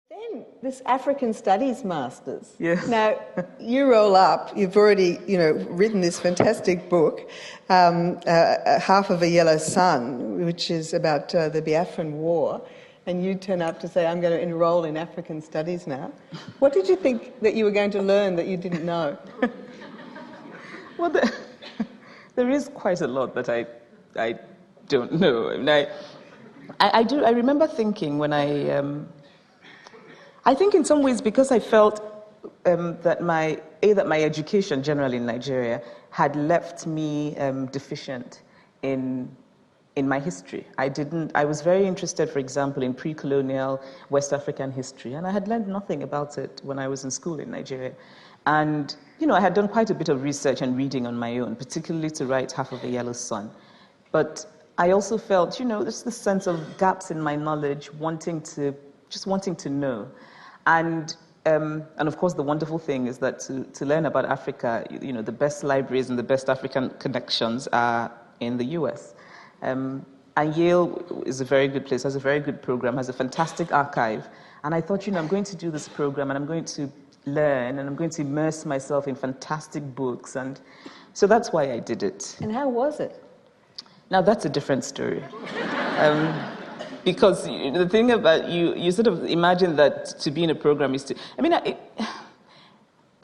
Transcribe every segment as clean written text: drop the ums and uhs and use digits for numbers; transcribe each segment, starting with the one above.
Then this African Studies Masters. Yes. Now, you roll up, you've already, written this fantastic book, Half of a Yellow Sun, which is about the Biafran War, and you turn up to say, I'm going to enrol in African Studies now. What did you think that you were going to learn that you didn't know? Well, there is quite a lot that I don't know. I mean, I remember thinking when I think in some ways because I felt that my education generally in Nigeria had left me deficient in my history. I was very interested, for example, in pre-colonial West African history, and I had learned nothing about it when I was in school in Nigeria. And, I had done quite a bit of research and reading on my own, particularly to write Half of a Yellow Sun. But I also felt, there's this sense of gaps in my knowledge, wanting to know. And of course, the wonderful thing is that to learn about Africa, the best libraries and the best African connections are in the US. And Yale is a very good place, has a very good program, has a fantastic archive. And I thought, I'm going to do this program and I'm going to learn and I'm going to immerse myself in fantastic books. And so that's why I did it. And how was it? Now, that's a different story. Because the thing about you sort of imagine that to be in a program is to...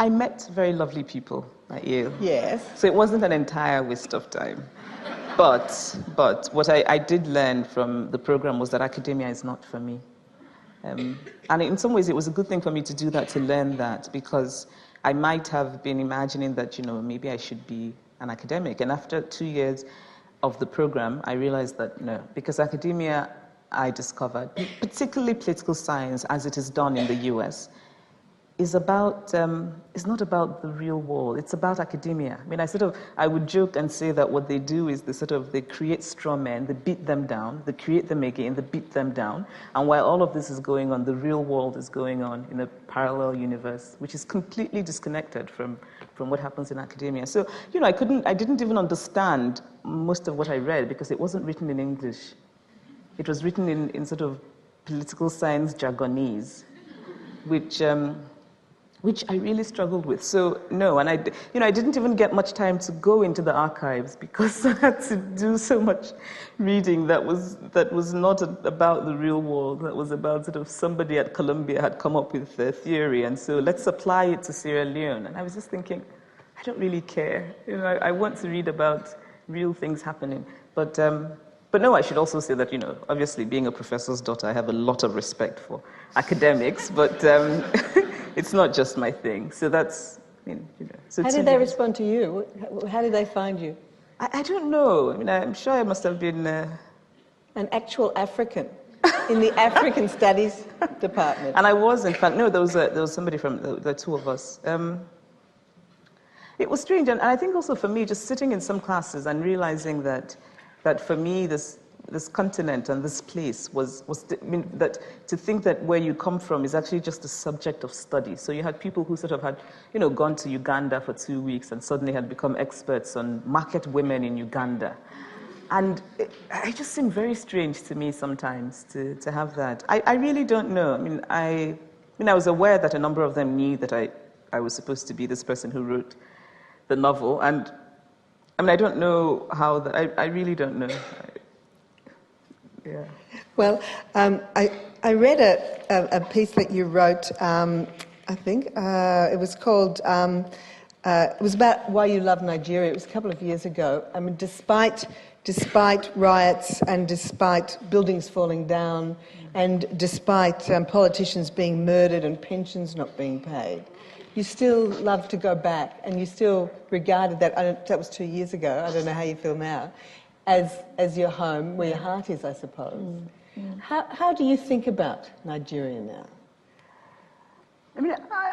I met very lovely people at Yale. Yes. So it wasn't an entire waste of time. But what I did learn from the program was that academia is not for me. And in some ways, it was a good thing for me to do that, to learn that, because I might have been imagining that, maybe I should be an academic. And after 2 years of the program, I realized that no, because academia, I discovered, particularly political science as it is done in the US, is not about the real world, it's about academia. I mean, I would joke and say that what they do is they create straw men, they beat them down, they create them again, they beat them down, and while all of this is going on, the real world is going on in a parallel universe, which is completely disconnected from what happens in academia. So, I didn't even understand most of what I read because it wasn't written in English. It was written in sort of political science jargonese, which I really struggled with. So no, and I didn't even get much time to go into the archives because I had to do so much reading that was not about the real world. That was about sort of somebody at Columbia had come up with a theory, and so let's apply it to Sierra Leone. And I was just thinking, I don't really care. I want to read about real things happening. But no, I should also say that, obviously being a professor's daughter, I have a lot of respect for academics, but it's not just my thing. So that's, So how did they respond to you? How did they find you? I don't know. I'm sure I must have been... An actual African in the African Studies department. And I was, in fact, no, there was somebody from the two of us. It was strange, and I think also for me, just sitting in some classes and realizing that for me, this continent and this place that to think that where you come from is actually just a subject of study. So you had people who sort of had, gone to Uganda for 2 weeks and suddenly had become experts on market women in Uganda. And it just seemed very strange to me sometimes to have that. I really don't know. I was aware that a number of them knew that I was supposed to be this person who wrote the novel, and I don't know how that. I really don't know. Yeah. Well, I read a piece that you wrote. I think it was called. It was about why you love Nigeria. It was a couple of years ago. Despite riots and despite buildings falling down, and despite politicians being murdered and pensions not being paid, you still love to go back, and you still regarded that. That was 2 years ago. I don't know how you feel now, as your home, where your heart is, I suppose. How do you think about Nigeria now?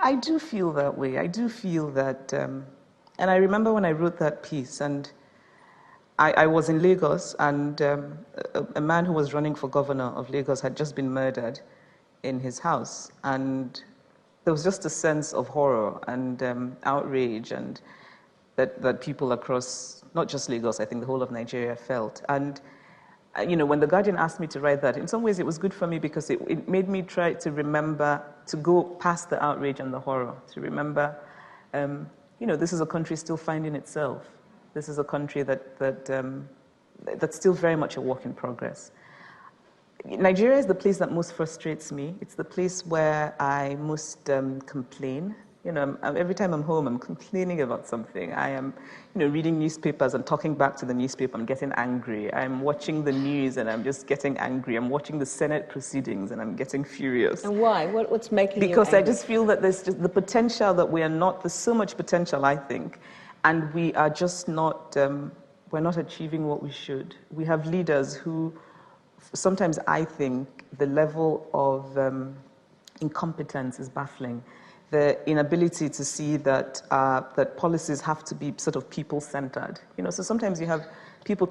I do feel that way. I do feel that, and I remember when I wrote that piece, and I was in Lagos, and a man who was running for governor of Lagos had just been murdered in his house, and there was just a sense of horror and outrage, and that people across, not just Lagos, I think the whole of Nigeria felt. And when The Guardian asked me to write that, in some ways it was good for me because it made me try to remember, to go past the outrage and the horror, to remember, this is a country still finding itself. This is a country that's still very much a work in progress. Nigeria is the place that most frustrates me. It's the place where I most complain. Every time I'm home, I'm complaining about something. I am, reading newspapers and talking back to the newspaper. I'm getting angry. I'm watching the news and I'm just getting angry. I'm watching the Senate proceedings and I'm getting furious. And why? What's making you Because angry? I just feel that there's just the potential that we are not. There's so much potential, I think, and we are just not. We're not achieving what we should. We have leaders who, sometimes I think, the level of incompetence is baffling. The inability to see that that policies have to be sort of people-centered. So sometimes you have people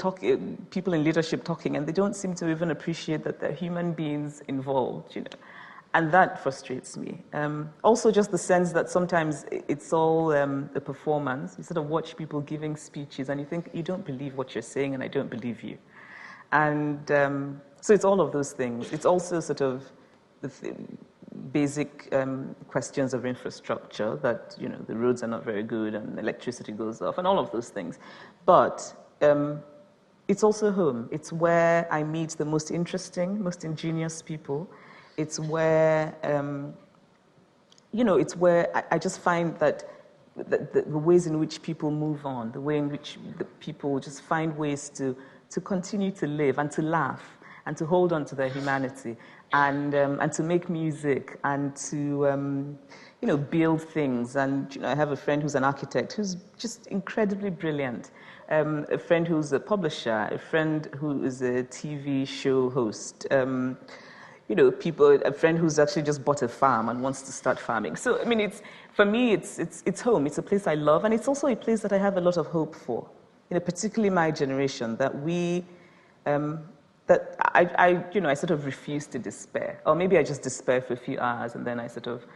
in leadership talking, and they don't seem to even appreciate that there are human beings involved. And that frustrates me. Also, just the sense that sometimes it's all a performance. You sort of watch people giving speeches, and you think, you don't believe what you're saying, and I don't believe you. And so it's all of those things. It's also sort of the basic questions of infrastructure, that the roads are not very good and electricity goes off and all of those things. But it's also home. It's where I meet the most interesting, most ingenious people. It's where, it's where I just find that the ways in which people move on, the way in which the people just find ways to continue to live and to laugh and to hold on to their humanity, and to make music and to build things. And I have a friend who's an architect who's just incredibly brilliant, a friend who's a publisher, a friend who is a TV show host, a friend who's actually just bought a farm and wants to start farming. So for me it's home. It's a place I love, and it's also a place that I have a lot of hope for. Particularly my generation, that we. That I sort of refuse to despair. Or maybe I just despair for a few hours and then I sort of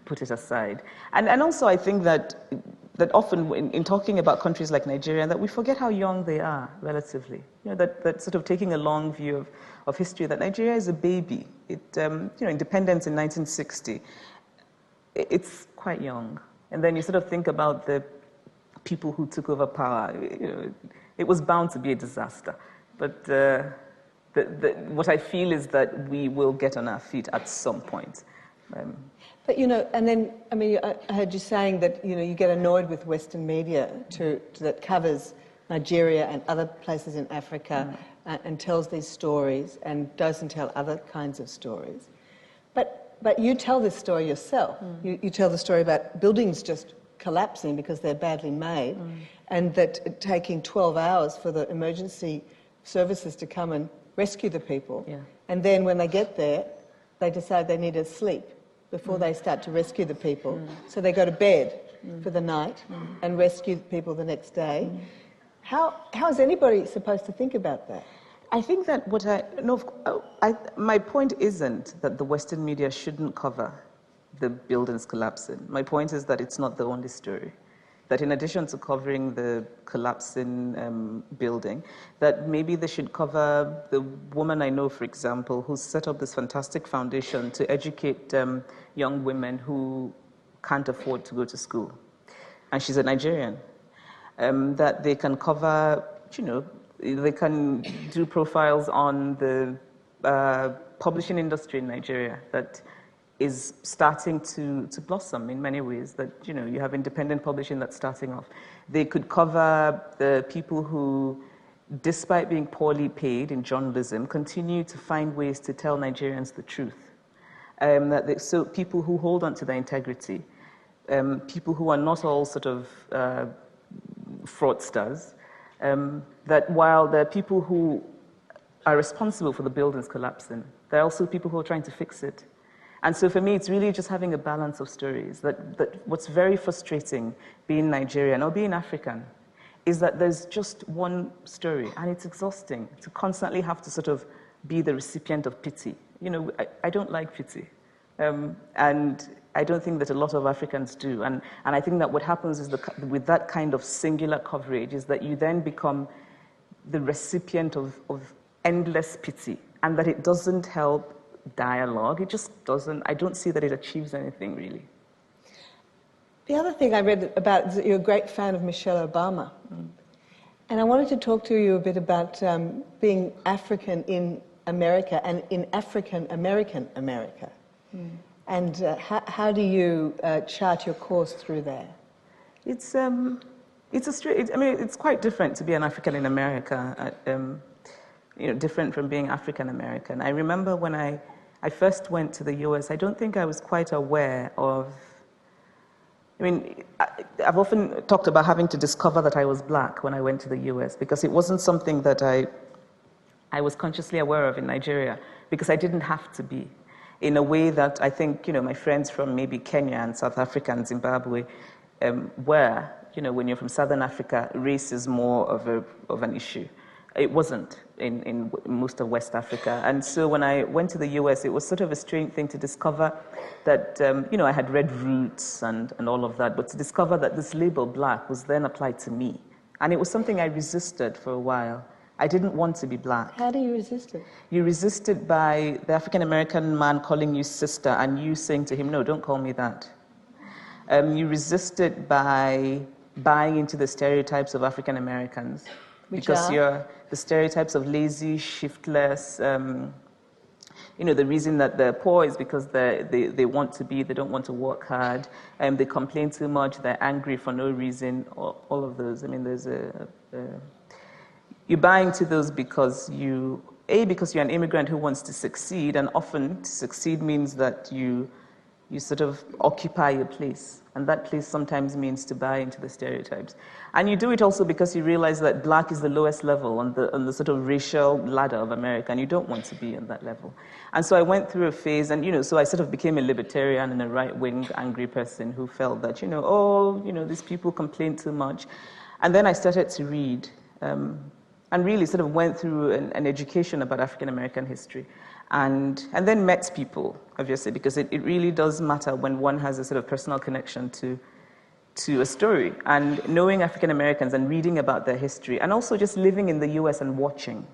put it aside. And also I think that often in talking about countries like Nigeria, that we forget how young they are relatively. That sort of taking a long view of history, that Nigeria is a baby. Independence in 1960, it's quite young. And then you sort of think about the people who took over power. It was bound to be a disaster. But what I feel is that we will get on our feet at some point. But and then I heard you saying that you get annoyed with Western media that covers Nigeria and other places in Africa and tells these stories and doesn't tell other kinds of stories. But you tell this story yourself. You tell the story about buildings just collapsing because they're badly made, and that taking 12 hours for the emergency services to come and rescue the people. Yeah. And then when they get there, they decide they need to sleep before they start to rescue the people. So they go to bed for the night and rescue people the next day. How is anybody supposed to think about that? I think that my point isn't that the Western media shouldn't cover the buildings collapsing. My point is that it's not the only story. That in addition to covering the collapsing building, that maybe they should cover the woman I know, for example, who's set up this fantastic foundation to educate young women who can't afford to go to school. And she's a Nigerian. That they can cover, they can do profiles on the publishing industry in Nigeria that is starting to blossom in many ways, that you have independent publishing that's starting off. They could cover the people who, despite being poorly paid in journalism, continue to find ways to tell Nigerians the truth. So people who hold on to their integrity, people who are not all sort of fraudsters, that while there are people who are responsible for the buildings collapsing, there are also people who are trying to fix it. And so for me, it's really just having a balance of stories. That what's very frustrating being Nigerian or being African is that there's just one story, and it's exhausting to constantly have to sort of be the recipient of pity. I don't like pity. And I don't think that a lot of Africans do. And I think that what happens is with that kind of singular coverage is that you then become the recipient of endless pity, and that it doesn't help dialogue. It just doesn't. I don't see that it achieves anything, really. The other thing I read about is that you're a great fan of Michelle Obama. And I wanted to talk to you a bit about being African in America and in African American America. And how do you chart your course through there? It's quite different to be an African in America. Different from being African American. I remember when I first went to the US, I don't think I was quite aware of. I've often talked about having to discover that I was black when I went to the US, because it wasn't something that I was consciously aware of in Nigeria, because I didn't have to be, in a way that I think my friends from maybe Kenya and South Africa and Zimbabwe were. When you're from Southern Africa, race is more of an issue. It wasn't in most of West Africa. And so when I went to the US, it was sort of a strange thing to discover that, I had read Roots and all of that, but to discover that this label, black, was then applied to me. And it was something I resisted for a while. I didn't want to be black. How do you resist it? You resist it by the African-American man calling you sister and you saying to him, no, don't call me that. You resist it by buying into the stereotypes of African-Americans. Because you're the stereotypes of lazy, shiftless. The reason that they're poor is because they want to be, they don't want to work hard, they complain too much, they're angry for no reason, all of those. There's you buy into those because because you're an immigrant who wants to succeed, and often to succeed means that you sort of occupy a place. And that place sometimes means to buy into the stereotypes. And you do it also because you realize that black is the lowest level on the sort of racial ladder of America, and you don't want to be on that level. And so I went through a phase, and so I sort of became a libertarian and a right-wing angry person who felt that, these people complain too much. And then I started to read, and really sort of went through an education about African-American history. And then met people, obviously, because it really does matter when one has a sort of personal connection to a story. And knowing African Americans and reading about their history, and also just living in the US and watching,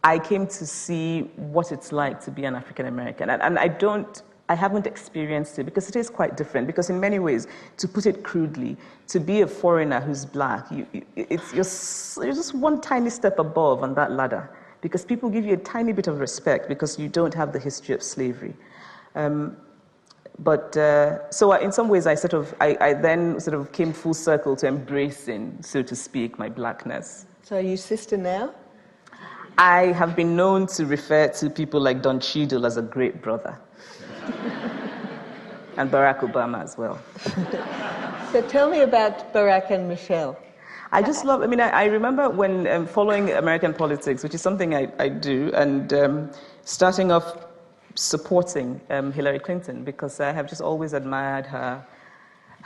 I came to see what it's like to be an African American. And I haven't experienced it, because it is quite different. Because in many ways, to put it crudely, to be a foreigner who's black, you're just one tiny step above on that ladder. Because people give you a tiny bit of respect because you don't have the history of slavery. So in some ways, I then sort of came full circle to embracing, so to speak, my blackness. So are you sister now? I have been known to refer to people like Don Cheadle as a great brother. And Barack Obama as well. So tell me about Barack and Michelle. I just love, I remember when following American politics, which is something I do, and starting off supporting Hillary Clinton, because I have just always admired her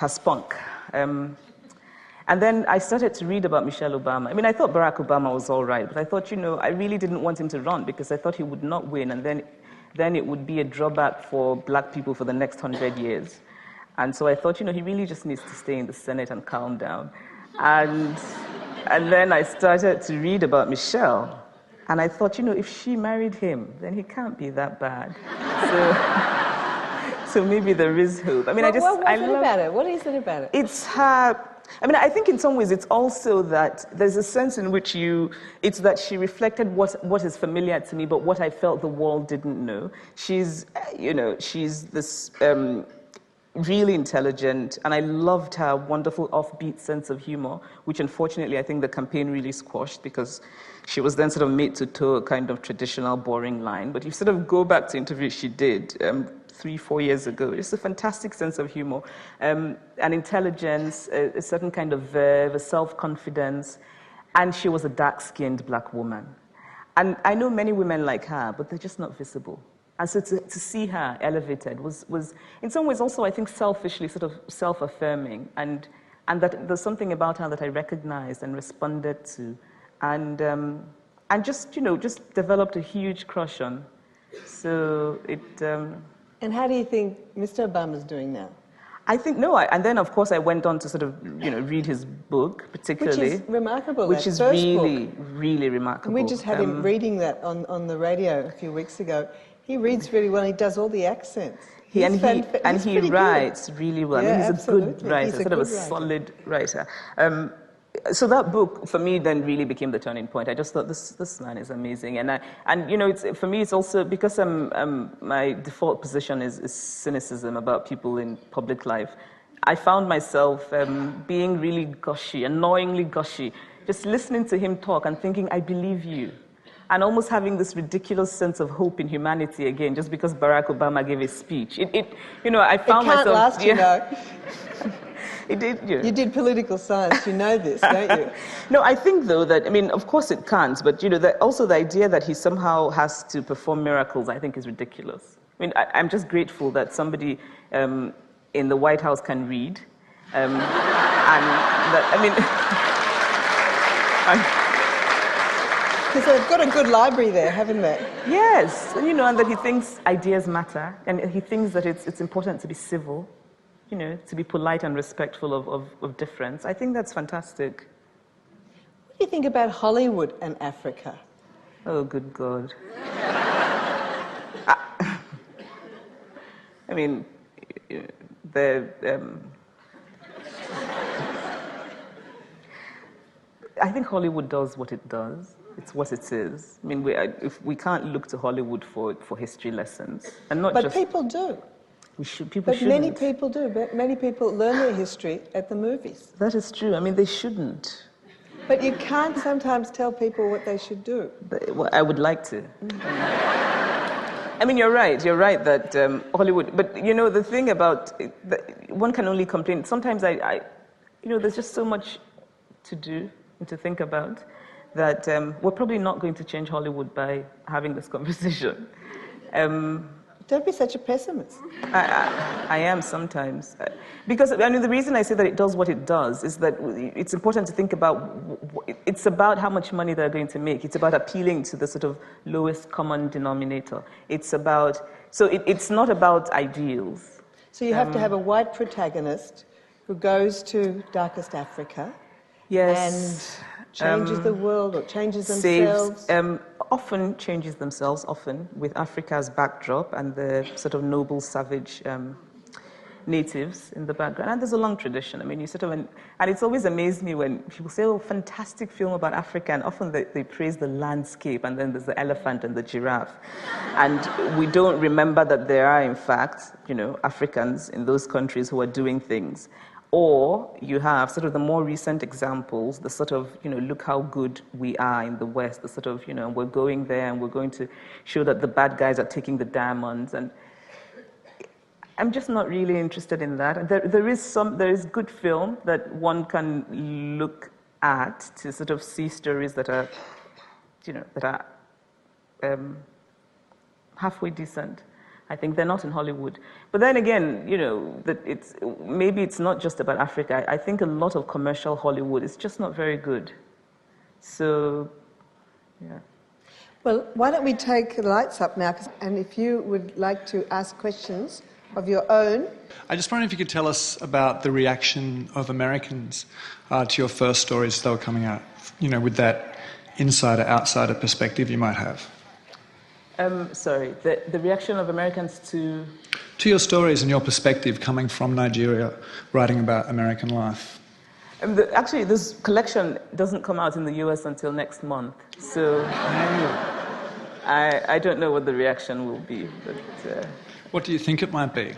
spunk. And then I started to read about Michelle Obama. I thought Barack Obama was all right, but I thought, I really didn't want him to run, because I thought he would not win, and then it would be a drawback for black people for the next 100 years. And so I thought, he really just needs to stay in the Senate and calm down. And then I started to read about Michelle, and I thought, if she married him, then he can't be that bad. So maybe there is hope. What is it about it? It's her. I think in some ways it's also that there's a sense in which it's that she reflected what is familiar to me, but what I felt the world didn't know. She's this. Really intelligent, and I loved her wonderful offbeat sense of humor, which unfortunately I think the campaign really squashed, because she was then sort of made to toe a kind of traditional boring line. But you sort of go back to interviews she did 3-4 years ago, just a fantastic sense of humor, an intelligence, a certain kind of verve, a self-confidence, and she was a dark-skinned black woman. And I know many women like her, but they're just not visible. And so to see her elevated was in some ways also, I think, selfishly sort of self-affirming, and that there's something about her that I recognized and responded to, and just developed a huge crush on. So it. And how do you think Mr. Obama's doing now? I think, no, and then of course I went on to sort of, read his book, particularly. Which is remarkable, which that is first really, book. really remarkable. And we just had him reading that on the radio a few weeks ago. He reads really well, he does all the accents. He writes good. really well. Yeah, I mean, he's absolutely. a good writer, He's a sort of a good writer. solid writer. So that book, for me, then really became the turning point. I just thought, this man is amazing. And for me, it's also, because my default position is cynicism about people in public life. I found myself being really gushy, annoyingly gushy, just listening to him talk and thinking, I believe you. And almost having this ridiculous sense of hope in humanity again, just because Barack Obama gave a speech. I found myself... It can't last, you know. It did, You did political science, you know this, don't you? No, I think, though, that, of course it can't, but, also the idea that he somehow has to perform miracles, I think, is ridiculous. I'm just grateful that somebody in the White House can read, and that, Because they've got a good library there, haven't they? Yes, and that he thinks ideas matter, and he thinks that it's important to be civil, to be polite and respectful of difference. I think that's fantastic. What do you think about Hollywood and Africa? Oh, good God. I think Hollywood does what it does. It's what it is. If we can't look to Hollywood for history lessons, and not but just... people do. People shouldn't. Many people do. But many people learn their history at the movies. That is true. They shouldn't. But you can't sometimes tell people what they should do. Well, I would like to. You're right. You're right that Hollywood... But, the thing about... one can only complain. Sometimes there's just so much to do and to think about that we're probably not going to change Hollywood by having this conversation. Don't be such a pessimist. I am sometimes. Because, the reason I say that it does what it does is that it's important to think about, it's about how much money they're going to make. It's about appealing to the sort of lowest common denominator. It's about, it's not about ideals. So you have to have a white protagonist who goes to darkest Africa. Yes. And changes the world or changes themselves. Often changes themselves, with Africa as backdrop and the sort of noble, savage natives in the background. And there's a long tradition. And it's always amazed me when people say, oh, fantastic film about Africa, and often they praise the landscape, and then there's the elephant and the giraffe. And we don't remember that there are, in fact, Africans in those countries who are doing things. Or you have sort of the more recent examples, the sort of, look how good we are in the West, the sort of, we're going there and we're going to show that the bad guys are taking the diamonds. And I'm just not really interested in that. There is good film that one can look at to sort of see stories that are, halfway decent. I think they're not in Hollywood. But then again, that maybe it's not just about Africa. I think a lot of commercial Hollywood is just not very good. So, yeah. Well, why don't we take the lights up now? And if you would like to ask questions of your own. I just wonder if you could tell us about the reaction of Americans to your first stories as they were coming out, with that insider-outsider perspective you might have. Sorry, the reaction of Americans to... To your stories and your perspective coming from Nigeria, writing about American life. Actually, this collection doesn't come out in the US until next month, so I don't know what the reaction will be. But, what do you think it might be?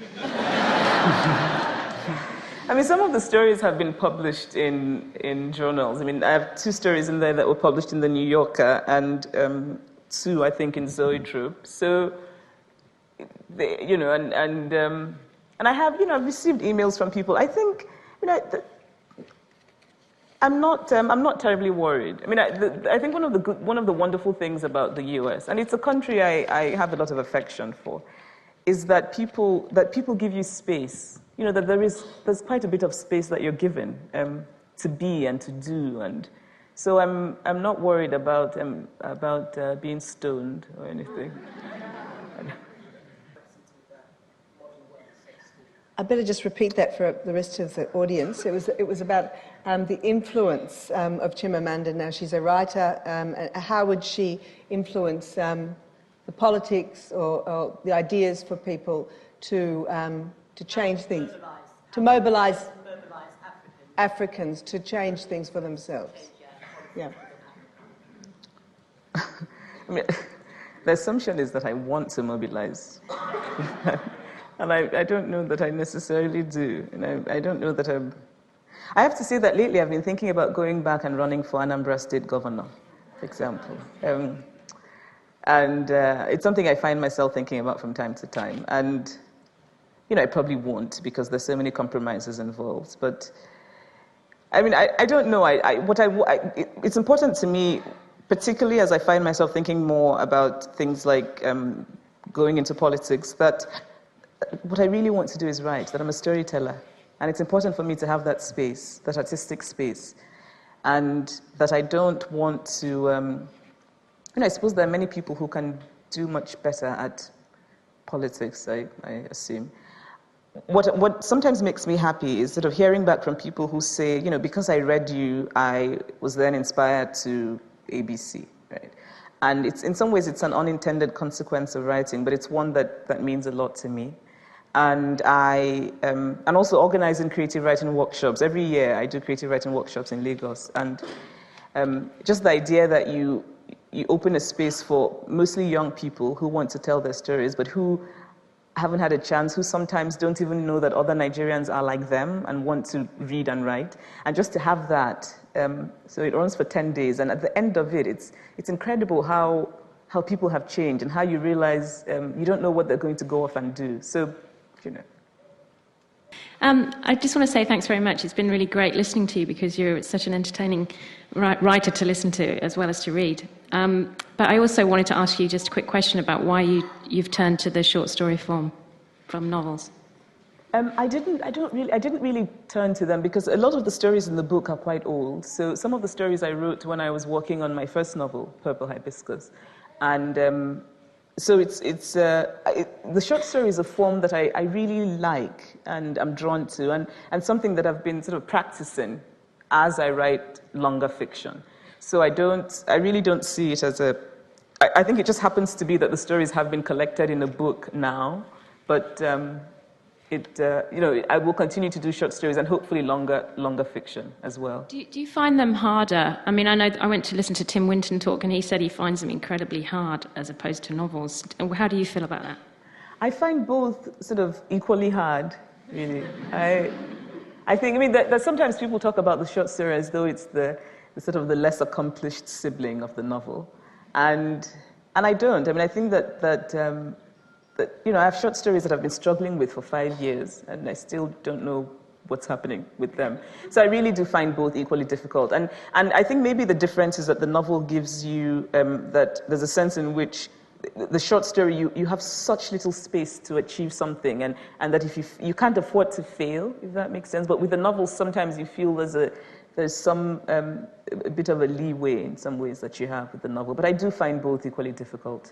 Some of the stories have been published in journals. I have 2 stories in there that were published in the New Yorker, and 2, I think, in Zoetrope. So, and I have, I've received emails from people. I think, I'm not terribly worried. I think one of the wonderful things about the US, and it's a country I have a lot of affection for, is that people give you space. That there's quite a bit of space that you're given to be and to do, and so I'm not worried about being stoned or anything. I better just repeat that for the rest of the audience. It was about the influence of Chimamanda. Now, she's a writer. How would she influence the politics or the ideas for people to change things, to mobilise Africans to change things for themselves? Yeah. I mean, the assumption is that I want to mobilize. And I don't know that I necessarily do. I don't know that I have to say that lately I've been thinking about going back and running for Anambra State Governor, for example. And it's something I find myself thinking about from time to time. And, I probably won't because there's so many compromises involved. But, I mean, I don't know. It's important to me, particularly as I find myself thinking more about things like going into politics, that what I really want to do is write, that I'm a storyteller. And it's important for me to have that space, that artistic space. And that I don't want to, I suppose there are many people who can do much better at politics, I assume. What sometimes makes me happy is sort of hearing back from people who say, because I read you, I was then inspired to ABC, right? And in some ways, it's an unintended consequence of writing, but it's one that means a lot to me. And and also organizing creative writing workshops. Every year I do creative writing workshops in Lagos. And just the idea that you open a space for mostly young people who want to tell their stories, but who haven't had a chance, who sometimes don't even know that other Nigerians are like them and want to read and write. And just to have that, so it runs for 10 days. And at the end of it, it's incredible how people have changed and how you realize you don't know what they're going to go off and do. So, I just want to say thanks very much. It's been really great listening to you because you're such an entertaining writer to listen to as well as to read. But I also wanted to ask you just a quick question about why you've turned to the short story form from novels. I didn't really turn to them because a lot of the stories in the book are quite old. So some of the stories I wrote when I was working on my first novel, Purple Hibiscus, and so the short story is a form that I really like and I'm drawn to, and something that I've been sort of practicing as I write longer fiction. So I really don't see it as I think it just happens to be that the stories have been collected in a book now, but I will continue to do short stories and hopefully longer fiction as well. Do you find them harder? I mean, I know I went to listen to Tim Winton talk, and he said he finds them incredibly hard as opposed to novels. How do you feel about that? I find both sort of equally hard, really. I think, that sometimes people talk about the short story as though it's the sort of the less accomplished sibling of the novel, and I don't. I think that I have short stories that I've been struggling with for 5 years, and I still don't know what's happening with them. So I really do find both equally difficult. And I think maybe the difference is that the novel gives you that there's a sense in which the short story, you have such little space to achieve something, and that if you can't afford to fail, if that makes sense. But with the novel, sometimes you feel there's some a bit of a leeway in some ways that you have with the novel. But I do find both equally difficult.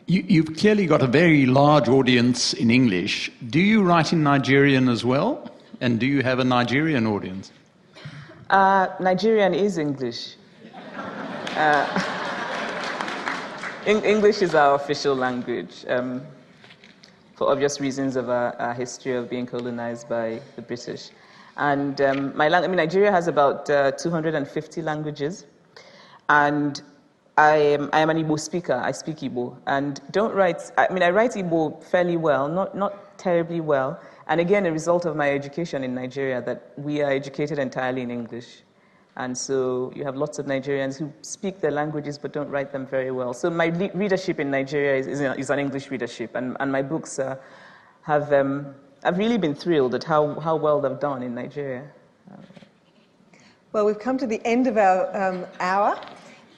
You've clearly got a very large audience in English. Do you write in Nigerian as well? And do you have a Nigerian audience? Nigerian is English. English is our official language, for obvious reasons of our history of being colonized by the British. And Nigeria has about 250 languages, and I am an Igbo speaker. I speak Igbo, and I write Igbo fairly well, not terribly well. And again, a result of my education in Nigeria, that we are educated entirely in English. And so you have lots of Nigerians who speak their languages but don't write them very well. So my readership in Nigeria is an English readership, and my books I've really been thrilled at how well they've done in Nigeria. Well, we've come to the end of our hour,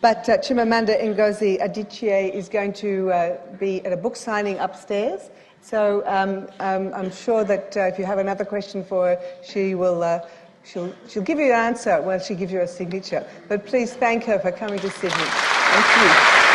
but Chimamanda Ngozi Adichie is going to be at a book signing upstairs. So I'm sure that if you have another question for her, she will. She'll give you an answer when she gives you a signature. But please thank her for coming to Sydney. Thank you.